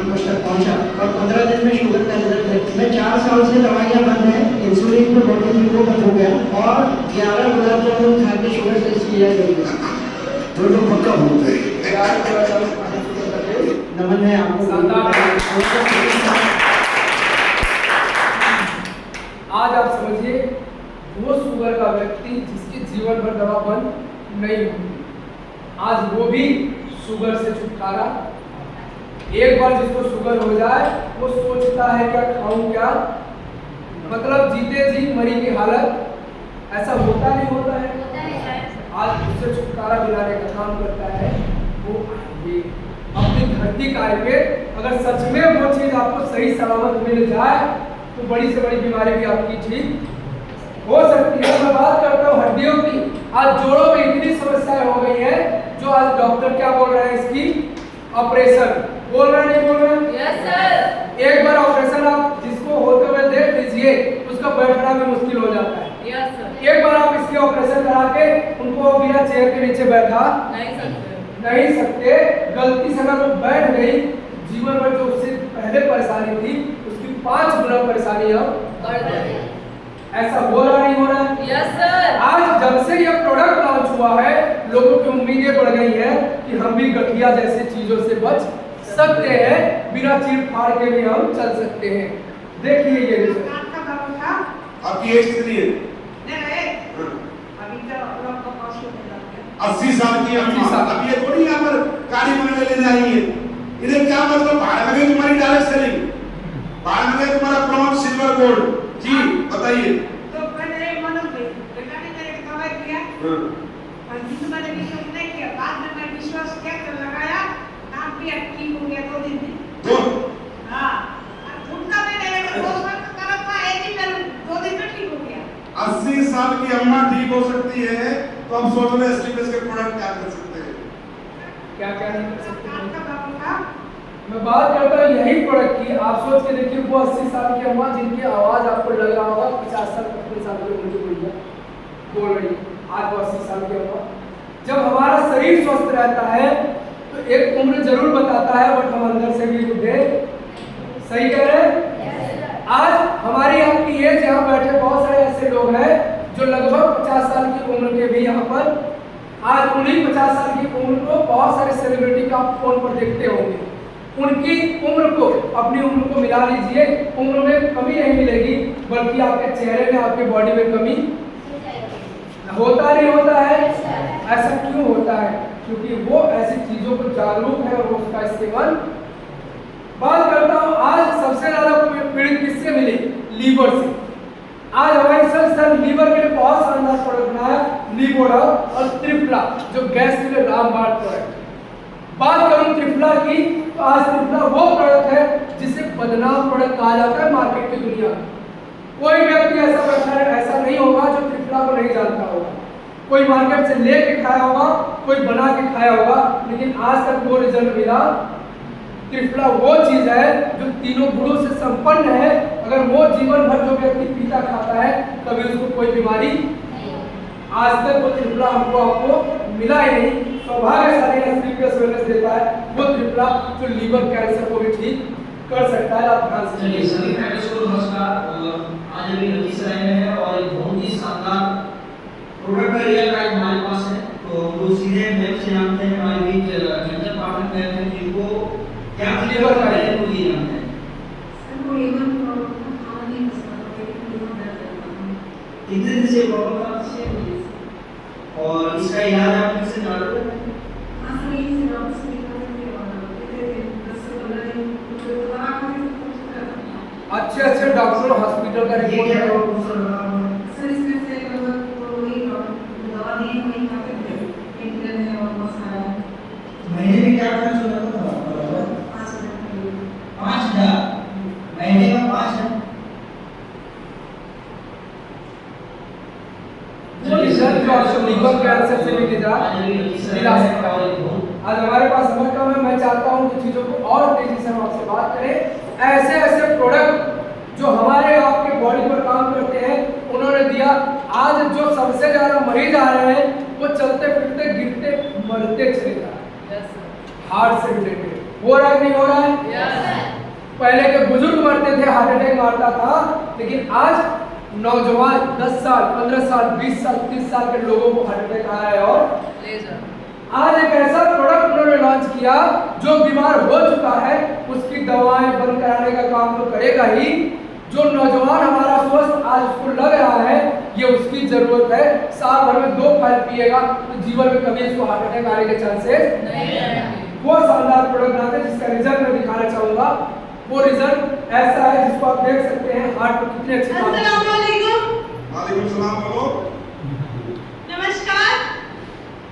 मुझ तक पहुंचा और 15 दिन में शुगर का रिजल्ट है। मैं 4 साल से दवाइयाँ बंद है, इंसुलिन पे बॉडी को बंद हो गया और 11 गुलाब जामुन खा के शुगर टेस्ट किया गया। तो लोग पक्का होते हैं। नमन है आपको। आज आप समझिए वो शुगर का व्यक्ति जिसकी जीवन भर दवा बंद नहीं हुई, आज वो भी शुगर से छुटकारा। एक बार जिसको शुगर हो जाए वो सोचता है क्या खाऊं क्या, मतलब जीते जी मरी की हालत। ऐसा होता नहीं होता है। आज उससे छुटकारा दिलाने का काम करता है वो ये अपनी धरती का आएंगे। अगर सच में वो चीज आपको सही सलामत मिल जाए तो बड़ी से बड़ी बीमारी भी आपकी ठीक हो सकती है। मैं बात करता हूँ हड्डियों की। आज जोड़ों में इतनी समस्याएं हो गई है जो आज डॉक्टर क्या बोल रहे हैं, इसकी ऑपरेशन बोल रहे हैं, नहीं बोल रहे हैं? Yes sir. एक बार ऑपरेशन आप जिसको होते हुए देख लीजिए, उसका बैठना भी मुश्किल हो जाता है। Yes sir. एक बार आप इसके ऑपरेशन करा के उनको बिना चेयर के नीचे बैठा नहीं सकते। गलती से अगर वो बैठ गई, जीवन भर जो उससे पहले परेशानी थी उसकी 5 गुना परेशानी अब बढ़ गई। ऐसा हो रहा नहीं हो रहा है? Yes sir. आज जब से यह प्रोडक्ट लॉन्च हुआ है, लोगों की उम्मीदें बढ़ गई हैं कि हम भी गठिया जैसे चीजों से बच सकते हैं, बिना चीर फाड़ के भी हम चल सकते हैं। देखिए ये आपकी एज कितनी है? 80 साल की अम्मा। अब ये थोड़ी यहाँ पर काली मंगल लेने आई है। इन्हें क्या मतलब, भाड़ में गई तुम्हारी डायरेक्ट सेलिंग, भाड़ में गया तुम्हारा ब्रॉन्ज सिल्वर गोल्ड। जी बताइए। तो पहले मालूम थे बेटा ने मेरे दवाई किया और जिस मैंने विश्वास नहीं किया, बाद में मैं विश्वास किया तो लगाया, नाम भी ठीक हो गया 2 दिन में। तो हाँ, झुमका मैंने 2 साल का करा था, एक ही 2 दिन में ठीक हो गया। 80 साल की अम्मा ठीक हो सकती है, तो हम सोच रहे हैं एसटीपीएस के प्रोडक्ट क्या कर सकते हैं? क्या क्या नहीं कर सकते। आपका बाबू का मैं बात करता हूँ यही प्रोडक्ट की। आप सोच के देखिए, वो 80 साल की अम्मा जिनकी आवाज आपको लग रहा होगा 50 साल 55 साल की मुझे बोल रही है, आज वो 80 साल की अम्मा। जब हमारा शरीर स्वस्थ रहता है तो एक उम्र जरूर बताता है, बट हम अंदर से भी बुढ़े। सही कह रहे हैं? आज हमारी आपकी एज, यहाँ बैठे बहुत सारे ऐसे लोग हैं जो लगभग 50 साल की उम्र के भी यहाँ पर, आज उन्हीं 50 साल की उम्र को बहुत सारे सेलिब्रिटी का आप फोन पर देखते होंगे। उनकी उम्र को, अपनी उम्र को मिला लीजिए, उम्र में कमी नहीं मिलेगी, बल्कि आपके चेहरे में, आपके बॉडी में कमी होता नहीं होता है। ऐसा क्यों होता है? क्योंकि वो ऐसी चीजों को जागरूक है और उसका इस्तेमाल। बात करता हूँ आज सबसे ज्यादा पीड़ित किससे मिली? लीवर से। आज हमारी संस्था लीवर के लिए बहुत शानदार प्रोडक्ट बनाया, लीवोडा और त्रिफला, जो गैस के लिए रामबाण प्रोडक्ट। बात करूं त्रिफला की, तो आज त्रिफला वो प्रोडक्ट है जिसे बदनाम प्रोडक्ट कहा जाता है मार्केट की दुनिया में। कोई व्यक्ति ऐसा नहीं होगा जो त्रिफला को नहीं जानता होगा। कोई मार्केट से लेके खाया होगा, कोई बना के खाया होगा, लेकिन आज तक वो रिजल्ट मिला। त्रिफला वो चीज है जो तीनों गुणों से संपन्न है। अगर वो जीवन भर जो व्यक्ति पीता खाता है, कभी उसको कोई बीमारी, आज तक वो त्रिफला आपको मिला ही नहीं। सौभाग्यशाली एसटीपीएस वेलनेस देता है वो त्रिफला जो लीवर कैंसर को भी ठीक कर सकता है। आप ध्यान से चलिए सभी फ्रेंड्स को नमस्कार। आज अभी लखीसराय में है और एक बहुत ही शानदार प्रोडक्ट का रियल प्राइस हमारे पास है। तो वो सीधे मेरे से जानते हैं, हमारे बीच जंजर पार्टनर कहते हैं जिनको क्या लीवर का है वो ये जानते हैं। सर वो लीवर प्रॉब्लम खाना नहीं पसंद है, लीवर दर्द रहता है। कितने दिन से प्रॉब्लम था? और इसका इलाज आप किससे जानते हैं? अच्छे अच्छे डॉक्टर हॉस्पिटल का रिपोर्ट है। सर इसमें से वही दवा दी वही खाते थे इंटर है और बहुत सारा महीने में क्या खर्च होता था? 5,000 महीने में 5,000। वो रिजल्ट जो आपको लीवर कैंसर से भी दिला सकता है। आज हमारे पास समय कम है, मैं चाहता हूँ कि चीज़ों को और तेजी से हम आपसे बात करें। ऐसे ऐसे प्रोडक्ट जो हमारे आपके बॉडी पर काम करते हैं उन्होंने दिया। आज जो सबसे ज़्यादा मरीज आ रहे हैं वो चलते फिरते गिरते मरते चले जा रहे हैं, हार्ट से रिलेटेड। हो रहा है नहीं हो रहा है? पहले के बुजुर्ग मरते थे, हार्ट अटैक मारता था, लेकिन आज नौजवान 10 साल 15 साल 20 साल 30 साल के लोगों को हार्ट अटैक आया है। और आज एक ऐसा प्रोडक्ट उन्होंने लॉन्च किया जो बीमार हो चुका है उसकी दवाएं बंद कराने का काम तो करेगा ही। जो नौजवान हमारा स्वस्थ आज उसको लग रहा है ये उसकी जरूरत है, साल भर में 2 फाइल पिएगा तो जीवन में कभी इसको हार्ट अटैक आने के चांसेस नहीं। वो शानदार प्रोडक्ट बनाते हैं जिसका रिजल्ट मैं दिखाना चाहूंगा। वो रिजल्ट ऐसा है जिसको आप देख सकते हैं हार्ट पर कितने अच्छे काम। अस्सलाम वालेकुम। वालेकुम सलाम। बोलो। नमस्कार,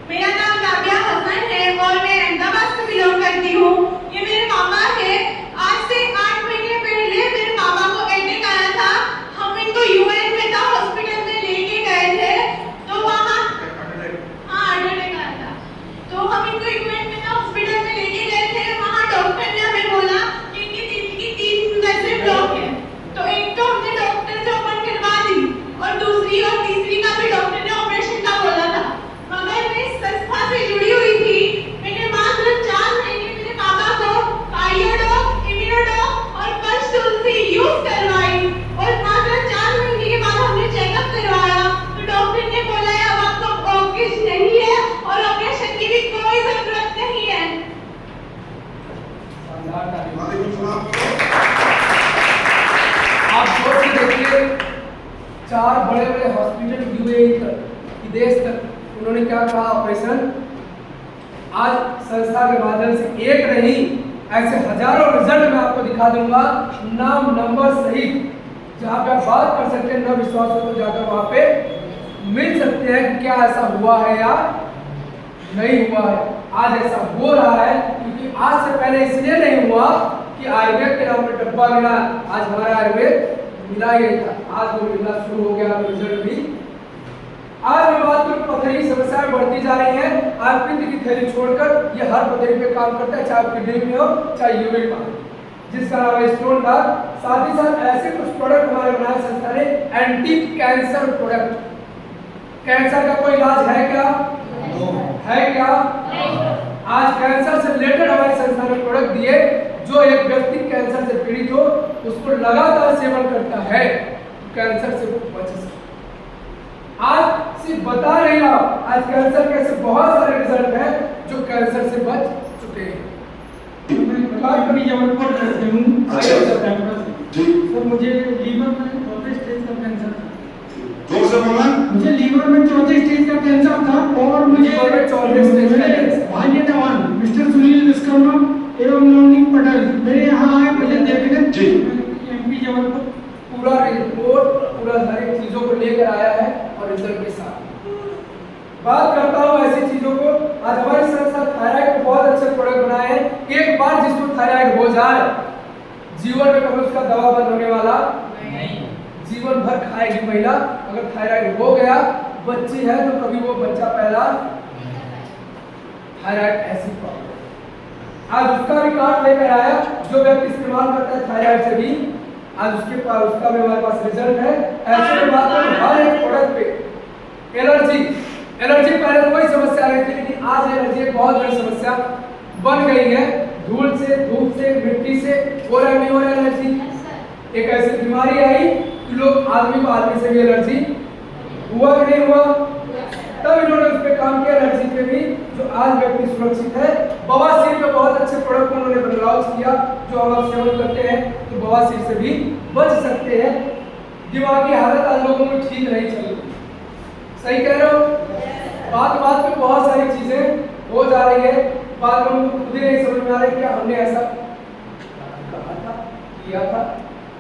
मेरा नाम राबिया हसन है और मैं अहमदाबाद से बिलोंग करती हूँ। ये मेरे मामा है। आज से 8 महीने पहले मेरे मामा को अटैक आया था। हम इनको यूएन में था हॉस्पिटल में लेके गए थे तो वहाँ अटैक आया था तो हम इनको यूएन में था हॉस्पिटल में लेके गए थे। वहाँ डॉक्टर ने हमें बोला कि इनकी दिल की 3 नसें ब्लॉक है। तो एक तो हमने डॉक्टर से ओपन करवा दी और दूसरी और तीसरी का भी डॉक्टर ने ऑपरेशन का बोला था। मगर मैं इस संस्था से जुड़ी हुई थी। मैंने मात्र 4 महीने मेरे पापा को कार्डियोडॉक, इम्यूनोडॉक और पंच तुलसी यूज करवाई और मात्र 4 महीने के बाद हमने चेकअप करवाया तो डॉक्टर ने बोला है अब आपको ऑपरेशन नहीं है और ऑपरेशन की भी कोई जरूरत नहीं है। वालेकुम सलाम। आप सोच के देखिए 4 बड़े बड़े हॉस्पिटल यूएई तक विदेश तक उन्होंने क्या कहा ऑपरेशन। आज संस्था के माध्यम से एक नहीं ऐसे हजारों रिजल्ट मैं आपको दिखा दूंगा नाम नंबर सहित, जहाँ पे आप बात कर सकते हैं। न विश्वास हो तो जाकर वहाँ पे मिल सकते हैं कि क्या ऐसा हुआ है या नहीं हुआ है। आज ऐसा हो रहा है क्योंकि आज से पहले इसलिए नहीं हुआ कि आयुर्वेद के नाम पर डब्बा मिला। आज हमारा आयुर्वेद मिला ही नहीं था, आज वो मिलना शुरू हो गया, रिजल्ट भी। आज मैं बात करूं पथरी की समस्याएं बढ़ती जा रही हैं। आज पित्त की थैली छोड़कर ये हर पथरी पे काम करता है, चाहे किडनी में हो चाहे यूरिन में, जिसका नाम है स्टोन का। साथ ही साथ ऐसे कुछ प्रोडक्ट हमारे बनाए संस्था ने एंटी कैंसर प्रोडक्ट। कैंसर का कोई इलाज है क्या? है क्या? आज कैंसर से रिलेटेड हमारी संस्था ने प्रोडक्ट दिए जो एक व्यक्ति कैंसर से पीड़ित हो उसको लगातार सेवन करता है कैंसर से बच सकता। आज सिर्फ बता नहीं रहा, आज कैंसर के ऐसे बहुत सारे रिजल्ट हैं जो कैंसर से बच चुके हैं। मैं कभी जबलपुर रहती हूँ। अच्छा जी। तो मुझे लीवर में 4थे स्टेज का कैंसर था। जोर से बोलना। मुझे लीवर में 4थे स्टेज का कैंसर था और मुझे लीवर में 4थे स्टेज का कैंसर। भाई जवान मिस्टर सुनील विश्वकर्मा एवं नवनीत पटेल मेरे यहाँ आए मुझे देखने जी। एमपी जबलपुर पूरा रिपोर्ट पूरा हर एक चीजों को लेकर आया है और रिजल्ट के साथ बात करता हूँ ऐसी चीजों को। आज हमारी संस्था थायराइड के बहुत अच्छे प्रोडक्ट बनाए हैं। एक बार जिसको थायराइड हो जाए जीवन में कभी उसका दवा बंद होने वाला नहीं, जीवन भर खाएगी महिला। अगर थायराइड हो गया, बच्ची है तो कभी वो बच्चा पैदा। थायराइड ऐसी प्रॉब्लम आज उसका भी कार्ड लेकर आया जो व्यक्ति इस्तेमाल करता है थायराइड से भी, आज उसके पास उसका भी हमारे पास रिजल्ट है। ऐसे में बात करें हर एक प्रोडक्ट पे एलर्जी पहले कोई समस्या नहीं थी, लेकिन आज एलर्जी एक बहुत बड़ी समस्या बन गई है। धूल से, धूप से, मिट्टी से हो रहा नहीं हो रहा एलर्जी। एक ऐसी बीमारी आई कि लोग आदमी को आदमी से भी एलर्जी हुआ कि नहीं हुआ, तब इन्होंने उस पर काम किया एलर्जी पे भी, जो आज व्यक्ति सुरक्षित है। बवासीर पे बहुत अच्छे प्रोडक्ट उन्होंने बदलाव किया जो हम आप सेवन करते हैं तो बवासीर से भी बच सकते हैं। दिमागी हालत आज लोगों में ठीक नहीं चल रही, सही कह रहे हो। बात बात पे बहुत सारी चीजें हो जा रही है, बात में खुद ही नहीं समझ में आ रही क्या हमने ऐसा कहा था, किया था।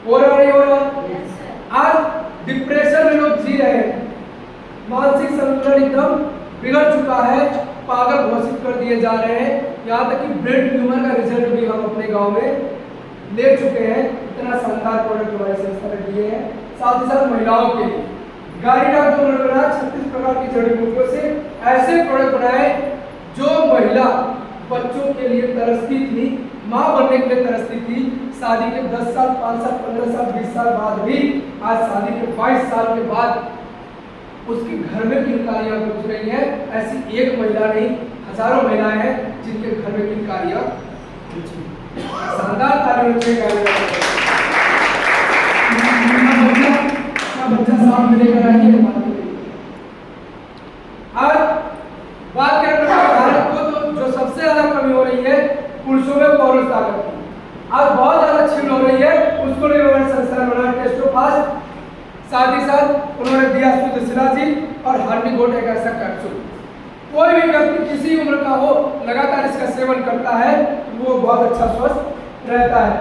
हो रहा नहीं हो रहा? Yes, sir. आज डिप्रेशन में लोग जी रहे हैं, मानसिक संतुलन एकदम बिगड़ चुका है, पागल घोषित कर दिए जा रहे हैं। यहाँ तक कि ब्रेन ट्यूमर का रिजल्ट भी हम अपने गांव में ले चुके हैं। इतना शानदार प्रोडक्ट हमारी संस्था ने दिए हैं। साथ ही साथ महिलाओं के लिए गारीडा जो बनाया 36 प्रकार की जड़ी बूटियों से ऐसे प्रोडक्ट बनाए जो महिला बच्चों के लिए तरसती थी, माँ बनने के लिए तरसती थी। शादी के 10 साल, 5 साल, 15 साल, 20 साल बाद भी आज शादी के 22 साल के बाद उसके घर में किलकारियां पहुंच रही हैं। ऐसी एक महिला नहीं, हजारों महिलाएं हैं जिनके घर में किलकारियां शानदार तालियों से बच्चा साथ में लेकर आएंगे। आज बात करें भारत को तो जो सबसे ज्यादा कमी हो रही है पुरुषों में पौरुष ताकत की, आज बहुत ज्यादा छीन हो रही है। उसको लिए उन्होंने संस्थान बनाया टेस्टोफास्ट, साथ ही साथ उन्होंने दिया सुदशिलाजी और हार्निगोट एक ऐसा कैप्सूल। कोई भी व्यक्ति किसी उम्र का हो लगातार इसका सेवन करता है वो बहुत अच्छा स्वस्थ रहता है।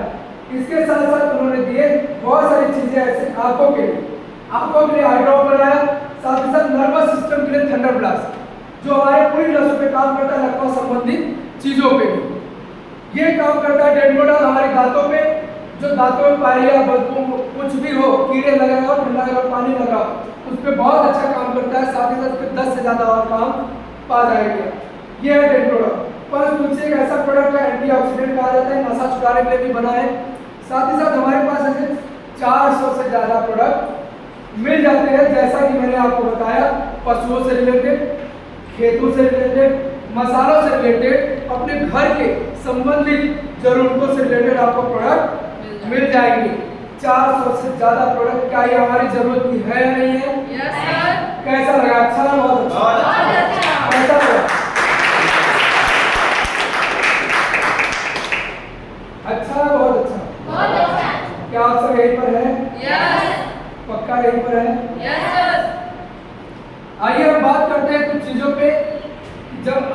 इसके साथ साथ उन्होंने दिए बहुत सारी चीजें ऐसे आंखों के लिए हाइड्रोप बनाया, साथ ही साथ नर्वस सिस्टम के लिए थंडर ब्लास्ट जो हमारे पूरी नसों पे काम करता है, लकवा संबंधित चीजों पे भी ये काम करता है। डेंड्रोडल हमारे दांतों पे, जो दांतों में पायरिया बदबू कुछ भी हो, कीड़े लगे हो, ठंडा लगा, पानी लगा, उस पर बहुत अच्छा काम करता है। साथ ही साथ उस 10 से ज्यादा और काम पा जाएंगे। ये है डेंड्रोडल। पर तुलसी एक ऐसा प्रोडक्ट है, एंटीऑक्सीडेंट कहा जाता है, नशा छुड़ाने के लिए भी बना है। साथ ही साथ हमारे पास ऐसे 400 से ज्यादा प्रोडक्ट मिल जाते हैं। जैसा कि मैंने आपको बताया, पशुओं से रिलेटेड, खेतों से रिलेटेड, मसालों से रिलेटेड, अपने घर के संबंधित जरूरतों से रिलेटेड आपको प्रोडक्ट मिल जाएंगे। 400 से ज्यादा प्रोडक्ट। क्या ये हमारी जरूरत की है या नहीं है? Yes, sir. कैसा लगा? अच्छा ना? बहुत अच्छा? बहुत अच्छा। कैसा लगा? अच्छा, बहुत अच्छा। बहुत अच्छा। क्या आप सब यहीं पर है? Yes. पक्का यहीं पर है? Yes, sir. आइए हम बात करते हैं कुछ चीजों पे। जब